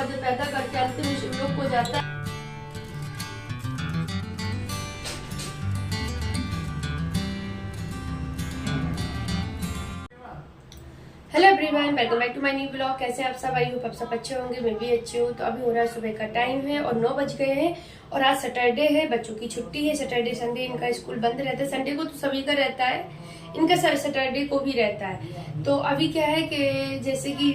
जब पैदा करके अंतिम लोग हो जाता है। Hello everyone, welcome back to my new blog. कैसे आप सब? आई होप आप सब अच्छे होंगे, मैं भी अच्छी हूँ। तो अभी हो रहा है सुबह का टाइम है और 9 बज गए हैं और आज सैटरडे है, बच्चों की छुट्टी है। सैटरडे संडे इनका स्कूल बंद रहता है। संडे को तो सभी का रहता है, इनका सैटरडे को भी रहता है। तो अभी क्या है कि जैसे कि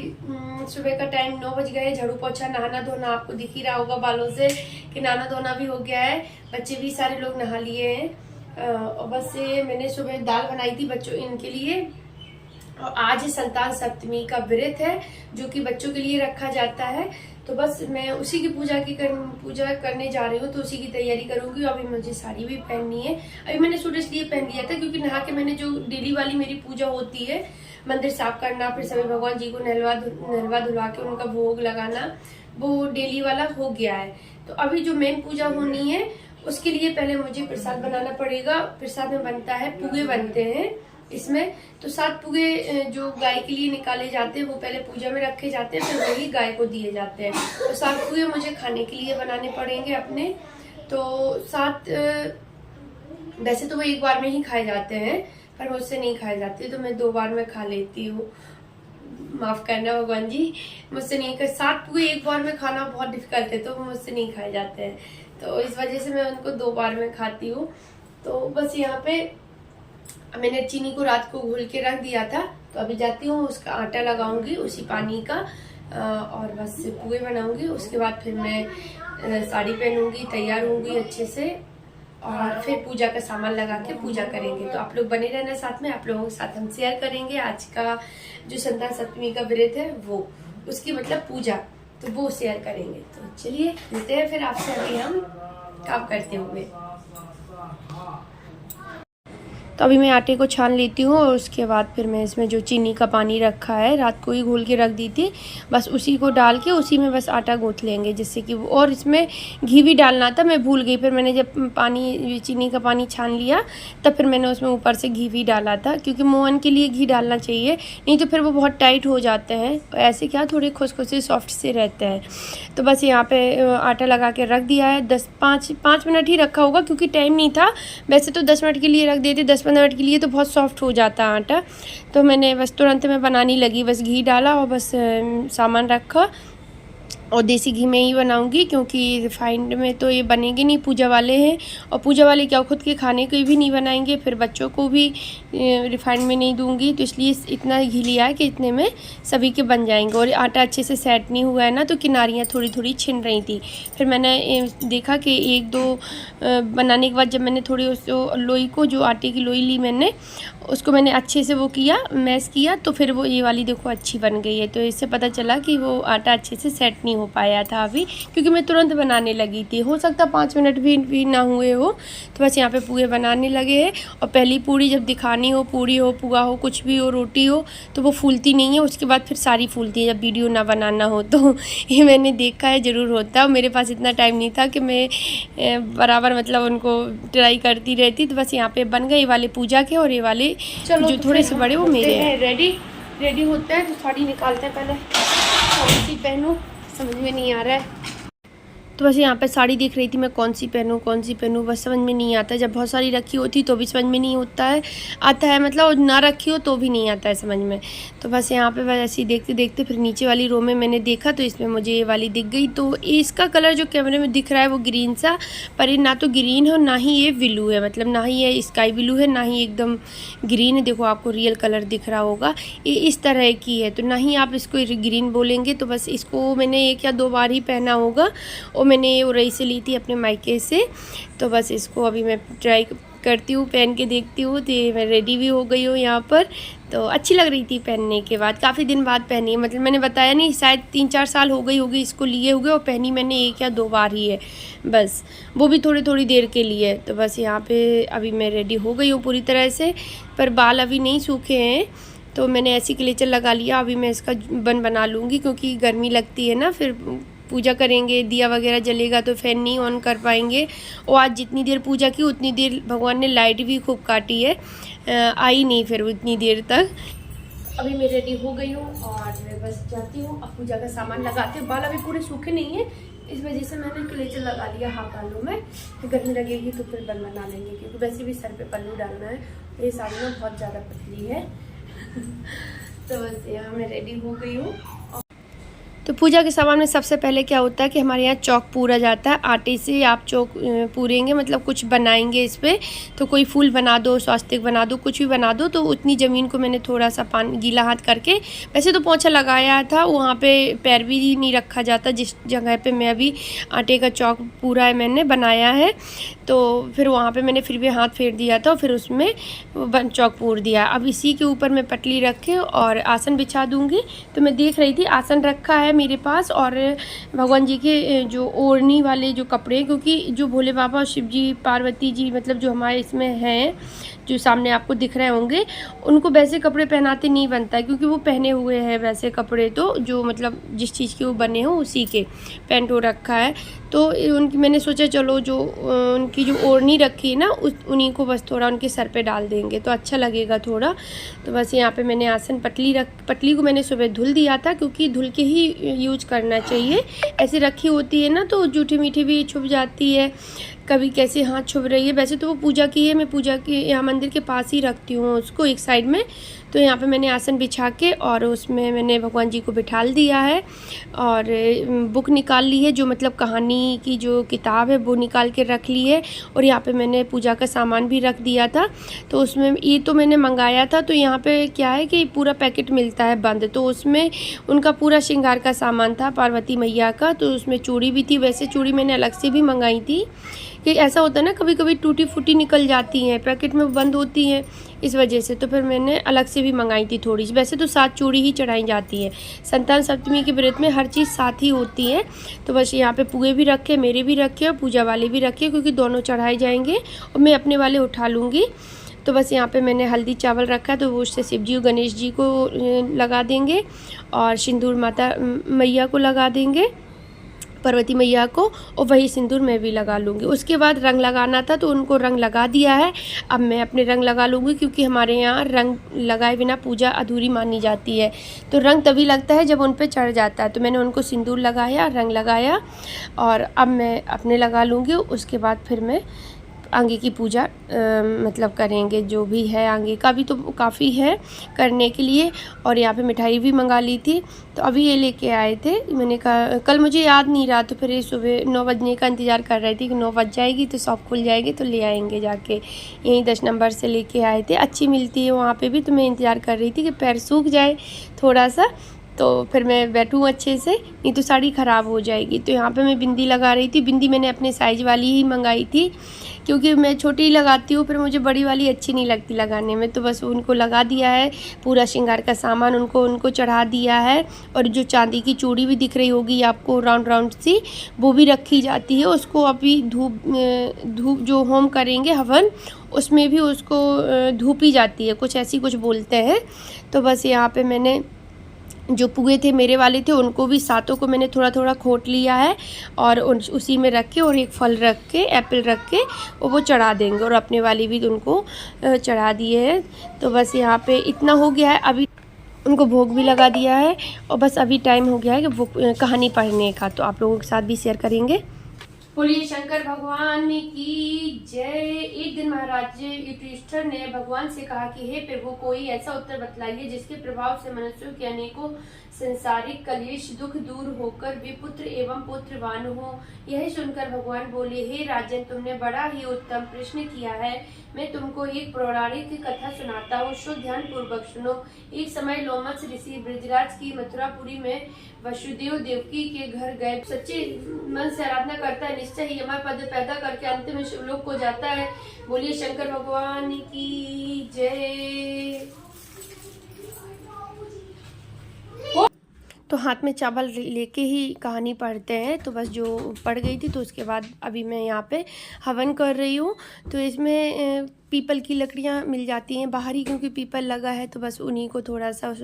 सुबह का टाइम 9 बज गए, झाड़ू पोछा नहाना धोना आपको दिख ही रहा होगा बालों से कि नहाना धोना भी हो गया है। बच्चे भी सारे लोग नहा लिए हैं और बस ये मैंने सुबह दाल बनाई थी बच्चों इनके लिए। और आज संतान सप्तमी का व्रत है जो कि बच्चों के लिए रखा जाता है। तो बस मैं उसी की पूजा करने जा रही हूँ, तो उसी की तैयारी करूंगी। अभी मुझे साड़ी भी पहननी है। अभी मैंने सूट इसलिए पहन लिया था क्योंकि नहा के मैंने जो डेली वाली मेरी पूजा होती है, मंदिर साफ करना, फिर सभी भगवान जी को नहलवा धुलवा के उनका भोग लगाना, वो डेली वाला हो गया है। तो अभी जो मेन पूजा होनी है उसके लिए पहले मुझे प्रसाद बनाना पड़ेगा। प्रसाद में बनता है, पुगे बनते हैं इसमें। तो 7 पुगे जो गाय के लिए निकाले जाते हैं वो पहले पूजा में रखे जाते हैं, फिर वही गाय को दिए जाते हैं। तो 7 पुगे मुझे खाने के लिए बनाने पड़ेंगे अपने। तो 7 वैसे तो वो एक बार में ही खाए जाते हैं, पर मुझसे नहीं खाए जाते, तो मैं 2 बार में खा लेती हूँ। माफ करना भगवान जी, मुझसे नहीं कर 7 पुगे एक बार में खाना बहुत डिफिकल्ट है, तो वो मुझसे नहीं खाए जाते हैं। तो इस वजह से मैं उनको 2 बार में खाती हूँ। तो बस यहाँ पे मैंने चीनी को रात को घोल के रख दिया था, तो अभी जाती हूँ उसका आटा लगाऊंगी उसी पानी का और बस पुए बनाऊंगी। उसके बाद फिर मैं साड़ी पहनूंगी, तैयार होंगी अच्छे से और फिर पूजा का सामान लगा के पूजा करेंगे। तो आप लोग बने रहना साथ में, आप लोगों के साथ हम शेयर करेंगे आज का जो संतान सप्तमी का व्रत है वो, उसकी मतलब पूजा, तो वो शेयर करेंगे। तो चलिए मिलते हैं फिर आपसे अभी हम काम करते हुए। तो अभी मैं आटे को छान लेती हूँ और उसके बाद फिर मैं इसमें जो चीनी का पानी रखा है, रात को ही घोल के रख दी थी, बस उसी को डाल के उसी में बस आटा गूँथ लेंगे, जिससे कि वो। और इसमें घी भी डालना था, मैं भूल गई। फिर मैंने जब चीनी का पानी छान लिया तब फिर मैंने उसमें ऊपर से घी भी डाला था, क्योंकि मोहन के लिए घी डालना चाहिए, नहीं तो फिर वो बहुत टाइट हो जाते हैं। ऐसे क्या थोड़े खुशखुशी सॉफ्ट से रहते हैं। तो बस यहाँ पर आटा लगा के रख दिया है। 5 मिनट ही रखा होगा क्योंकि टाइम नहीं था। वैसे तो 10 मिनट के लिए रख देते, 10-15 मिनट के लिए तो बहुत सॉफ्ट हो जाता है आटा। तो मैंने बस तुरंत में बनाने लगी, बस घी डाला और बस सामान रखा। और देसी घी में ही बनाऊंगी क्योंकि रिफाइंड में तो ये बनेंगे नहीं, पूजा वाले हैं। और पूजा वाले क्या खुद के खाने को भी नहीं बनाएंगे, फिर बच्चों को भी रिफाइंड में नहीं दूंगी। तो इसलिए इतना घी लिया है कि इतने में सभी के बन जाएंगे। और आटा अच्छे से सेट नहीं हुआ है ना, तो किनारियाँ थोड़ी थोड़ी छिन रही थी। फिर मैंने देखा कि 1-2 बनाने के बाद जब मैंने थोड़ी उस लोई को, जो आटे की लोई ली मैंने, उसको मैंने अच्छे से वो किया, मैश किया, तो फिर वो ये वाली देखो अच्छी बन गई है। तो इससे पता चला कि वो आटा अच्छे से सेट नहीं हो पाया था अभी, क्योंकि मैं तुरंत बनाने लगी थी। हो सकता 5 मिनट भी ना हुए हो। तो बस यहाँ पे पूरे बनाने लगे हैं। और पहली पूरी जब दिखानी हो, पूरी हो, पुआ हो, कुछ भी हो, रोटी हो, तो वो फूलती नहीं है। उसके बाद फिर सारी फूलती है जब वीडियो ना बनाना हो। तो ये मैंने देखा है, ज़रूर होता है। मेरे पास इतना टाइम नहीं था कि मैं बराबर मतलब उनको ट्राई करती रहती। तो बस यहाँ पे बन गए ये वाले पूजा के, और ये वाले चलो जो थोड़े से बड़े वो मेरे हैं। रेडी होते हैं, तो साड़ी निकालते हैं। पहले कौन सी पहनूं समझ में नहीं आ रहा है। तो बस यहाँ पे साड़ी देख रही थी मैं, कौन सी पहनूं बस समझ में नहीं आता। जब बहुत सारी रखी होती तो भी समझ में नहीं आता है मतलब ना रखी हो तो भी नहीं आता है समझ में। तो बस यहाँ पे बस ऐसे ही देखते देखते फिर नीचे वाली रो में मैंने देखा, तो इसमें मुझे ये वाली दिख गई। तो इसका कलर जो कैमरे में दिख रहा है वो ग्रीन सा, पर ये ना तो ग्रीन है ना ही ये ब्लू है, मतलब ना ही ये स्काई ब्लू है ना ही एकदम ग्रीन है। देखो आपको रियल कलर दिख रहा होगा, ये इस तरह की है। तो ना ही आप इसको ग्रीन बोलेंगे। तो बस इसको मैंने 1 या 2 बार ही पहना होगा, और मैंने उरई से ली थी अपने मायके से। तो बस इसको अभी मैं ट्राई करती हूँ, पहन के देखती हूँ। तो मैं रेडी भी हो गई हूँ यहाँ पर। तो अच्छी लग रही थी पहनने के बाद, काफ़ी दिन बाद पहनी है। मतलब मैंने बताया नहीं, शायद 3-4 साल हो गई होगी इसको लिए हुए, और पहनी मैंने 1 या 2 बार ही है बस, वो भी थोड़ी देर के लिए। तो बस यहाँ पे अभी मैं रेडी हो गई हूँ पूरी तरह से, पर बाल अभी नहीं सूखे हैं। तो मैंने ऐसी क्लेचर लगा लिया। अभी मैं इसका बना लूँगी क्योंकि गर्मी लगती है ना, फिर पूजा करेंगे, दिया वगैरह जलेगा तो फैन नहीं ऑन कर पाएंगे। और आज जितनी देर पूजा की उतनी देर भगवान ने लाइट भी खूब काटी है, आई नहीं फिर उतनी देर तक। अभी मैं रेडी हो गई हूँ और बस जाती हूँ। अब पूजा का सामान लगाते हैं। बाल अभी पूरे सूखे नहीं हैं, इस वजह से मैंने क्लेचर लगा लिया हाफ बालों में। फिर गर्मी लगेगी तो फिर बन बना लेंगे, क्योंकि वैसे भी सर पे पल्लू डालना है। ये साड़ी ना बहुत ज़्यादा पतली है। तो बस यहाँ मैं रेडी हो गई हूँ। तो पूजा के सामान में सबसे पहले क्या होता है कि हमारे यहाँ चौक पूरा जाता है। आटे से आप चौक पूरेंगे, मतलब कुछ बनाएंगे इस पर, तो कोई फूल बना दो, स्वास्तिक बना दो, कुछ भी बना दो। तो उतनी ज़मीन को मैंने थोड़ा सा पानी गीला हाथ करके, वैसे तो पोंछा लगाया था, वहाँ पे पैर भी नहीं रखा जाता जिस जगह पे मैं अभी आटे का चौक पूरा है मैंने बनाया है। तो फिर वहाँ पे मैंने फिर भी हाथ फेर दिया था और फिर उसमें चौक पूर दिया। अब इसी के ऊपर मैं पटली रख के और आसन बिछा दूँगी। तो मैं देख रही थी, आसन रखा है मेरे पास, और भगवान जी के जो ओढ़नी वाले जो कपड़े, क्योंकि जो भोले बाबा, शिव जी, पार्वती जी, मतलब जो हमारे इसमें हैं, जो सामने आपको दिख रहे होंगे, उनको वैसे कपड़े पहनाते नहीं बनता है, क्योंकि वो पहने हुए हैं वैसे कपड़े, तो जो मतलब जिस चीज़ के वो बने हों उसी के पैंट हो रखा है। तो उनकी मैंने सोचा चलो जो उनकी जो ओढ़नी रखी है ना, उन्हीं को बस थोड़ा उनके सर पे डाल देंगे तो अच्छा लगेगा थोड़ा। तो बस यहाँ पे मैंने आसन पटली को मैंने सुबह धुल दिया था, क्योंकि धुल के ही यूज करना चाहिए। ऐसे रखी होती है ना तो जूठी मीठी भी छुप जाती है, कभी कैसे हाथ छुप रही है। वैसे तो वो पूजा की है, मैं पूजा के यहाँ मंदिर के पास ही रखती हूँ उसको एक साइड में। तो यहाँ पे मैंने आसन बिछा के और उसमें मैंने भगवान जी को बिठाल दिया है, और बुक निकाल ली है, जो मतलब कहानी की जो किताब है वो निकाल के रख ली है। और यहाँ पे मैंने पूजा का सामान भी रख दिया था। तो उसमें ये तो मैंने मंगाया था, तो यहाँ पे क्या है कि पूरा पैकेट मिलता है बंद, तो उसमें उनका पूरा श्रृंगार का सामान था पार्वती मैया का। तो उसमें चूड़ी भी थी, वैसे चूड़ी मैंने अलग से भी मंगाई थी, कि ऐसा होता है ना कभी कभी टूटी फूटी निकल जाती हैं, पैकेट में बंद होती हैं, इस वजह से। तो फिर मैंने अलग से भी मंगाई थी थोड़ी सी। वैसे तो 7 चूड़ी ही चढ़ाई जाती है, संतान सप्तमी के व्रत में हर चीज़ साथ ही होती है। तो बस यहाँ पे पुए भी रखे, मेरे भी रखे और पूजा वाले भी रखे, क्योंकि दोनों चढ़ाए जाएंगे और मैं अपने वाले उठा लूँगी। तो बस यहाँ पे मैंने हल्दी चावल रखा है, तो वो उससे शिव जी और गणेश जी को लगा देंगे, और सिंदूर माता मैया को लगा देंगे, पार्वती मैया को, और वही सिंदूर मैं भी लगा लूँगी। उसके बाद रंग लगाना था, तो उनको रंग लगा दिया है। अब मैं अपने रंग लगा लूँगी, क्योंकि हमारे यहाँ रंग लगाए बिना पूजा अधूरी मानी जाती है। तो रंग तभी लगता है जब उन पे चढ़ जाता है। तो मैंने उनको सिंदूर लगाया, रंग लगाया, और अब मैं अपने लगा लूँगी। उसके बाद फिर मैं आगे की पूजा मतलब करेंगे, जो भी है आगे का भी तो काफ़ी है करने के लिए। और यहाँ पे मिठाई भी मंगा ली थी, तो अभी ये लेके आए थे। मैंने कहा कल मुझे याद नहीं रहा, तो फिर ये सुबह 9 बजने का इंतज़ार कर रही थी कि 9 बज जाएगी तो शॉप खुल जाएगी तो ले आएंगे जाके। यहीं 10 नंबर से लेके आए थे, अच्छी मिलती है वहाँ पर भी। तो मैं इंतज़ार कर रही थी कि पैर सूख जाए थोड़ा सा, तो फिर मैं बैठूँ अच्छे से, नहीं तो साड़ी ख़राब हो जाएगी। तो यहाँ पे मैं बिंदी लगा रही थी। बिंदी मैंने अपने साइज़ वाली ही मंगाई थी, क्योंकि मैं छोटी ही लगाती हूँ, फिर मुझे बड़ी वाली अच्छी नहीं लगती लगाने में। तो बस उनको लगा दिया है, पूरा श्रृंगार का सामान उनको चढ़ा दिया है। और जो चांदी की चूड़ी भी दिख रही होगी आपको राउंड राउंड सी, वो भी रखी जाती है। उसको अभी धूप जो होम करेंगे हवन, उसमें भी उसको धूपी जाती है, कुछ ऐसी कुछ बोलते हैं। तो बस यहाँ पे मैंने जो पुए थे मेरे वाले थे, उनको भी सातों को मैंने थोड़ा थोड़ा खोट लिया है, और उसी में रख के, और एक फल रख के, एप्पल रख के वो चढ़ा देंगे। और अपने वाली भी उनको चढ़ा दिए हैं। तो बस यहाँ पे इतना हो गया है। अभी उनको भोग भी लगा दिया है, और बस अभी टाइम हो गया है कि वो कहानी पढ़ने का, तो आप लोगों के साथ भी शेयर करेंगे। बोलिए शंकर भगवान की जय। एक दिन महाराज युधिष्ठिर ने भगवान से कहा कि हे प्रभु, कोई ऐसा उत्तर बतलाइए जिसके प्रभाव से मनुष्यों के अनेकों संसारिक कलेश दुख दूर होकर वे पुत्र एवं पुत्रवान हो। यह सुनकर भगवान बोले, हे राजन, तुमने बड़ा ही उत्तम प्रश्न किया है। मैं तुमको एक पौराणिक कथा सुनाता हूँ, सो ध्यान पूर्वक सुनो। एक समय लोमस ऋषि ब्रजराज की मथुरापुरी में वसुदेव देवकी के घर गए। सच्चे मन से आराधना करता है, निश्चय ही यमर पद पैदा करके अंत में शिवलोक को जाता है। बोलिए शंकर भगवान की जय। तो हाथ में चावल लेके ही कहानी पढ़ते हैं। तो बस जो पढ़ गई थी, तो उसके बाद अभी मैं यहाँ पे हवन कर रही हूँ। तो इसमें पीपल की लकड़ियाँ मिल जाती हैं बाहर ही, क्योंकि पीपल लगा है। तो बस उन्हीं को थोड़ा सा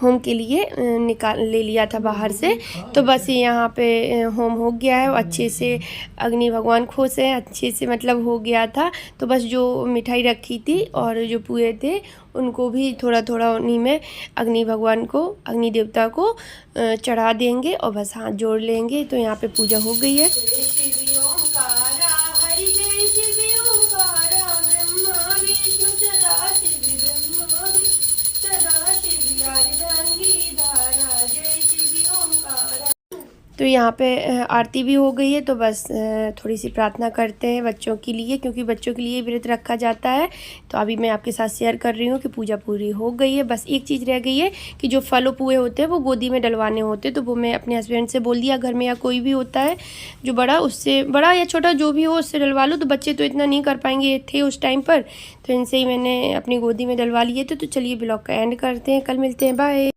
होम के लिए निकाल ले लिया था बाहर से। तो बस यहाँ पे होम हो गया है अच्छे से। अग्नि भगवान खुश हैं, अच्छे से मतलब हो गया था। तो बस जो मिठाई रखी थी और जो पुए थे उनको भी थोड़ा थोड़ा उन्हीं में अग्नि भगवान को, अग्नि देवता को चढ़ा देंगे और बस हाथ जोड़ लेंगे। तो यहाँ पे पूजा हो गई है। तो यहाँ पे आरती भी हो गई है। तो बस थोड़ी सी प्रार्थना करते हैं बच्चों के लिए, क्योंकि बच्चों के लिए व्रत रखा जाता है। तो अभी मैं आपके साथ शेयर कर रही हूँ कि पूजा पूरी हो गई है। बस एक चीज़ रह गई है कि जो फल पुए होते हैं वो गोदी में डलवाने होते हैं। तो वो मैं अपने हस्बैंड से बोल दिया, घर में या कोई भी होता है जो बड़ा, उससे बड़ा या छोटा जो भी हो उससे डलवा लो। तो बच्चे तो इतना नहीं कर पाएंगे थे उस टाइम पर, तो इनसे ही मैंने अपनी गोदी में डलवा लिए थे। तो चलिए ब्लॉग का एंड करते हैं, कल मिलते हैं, बाय।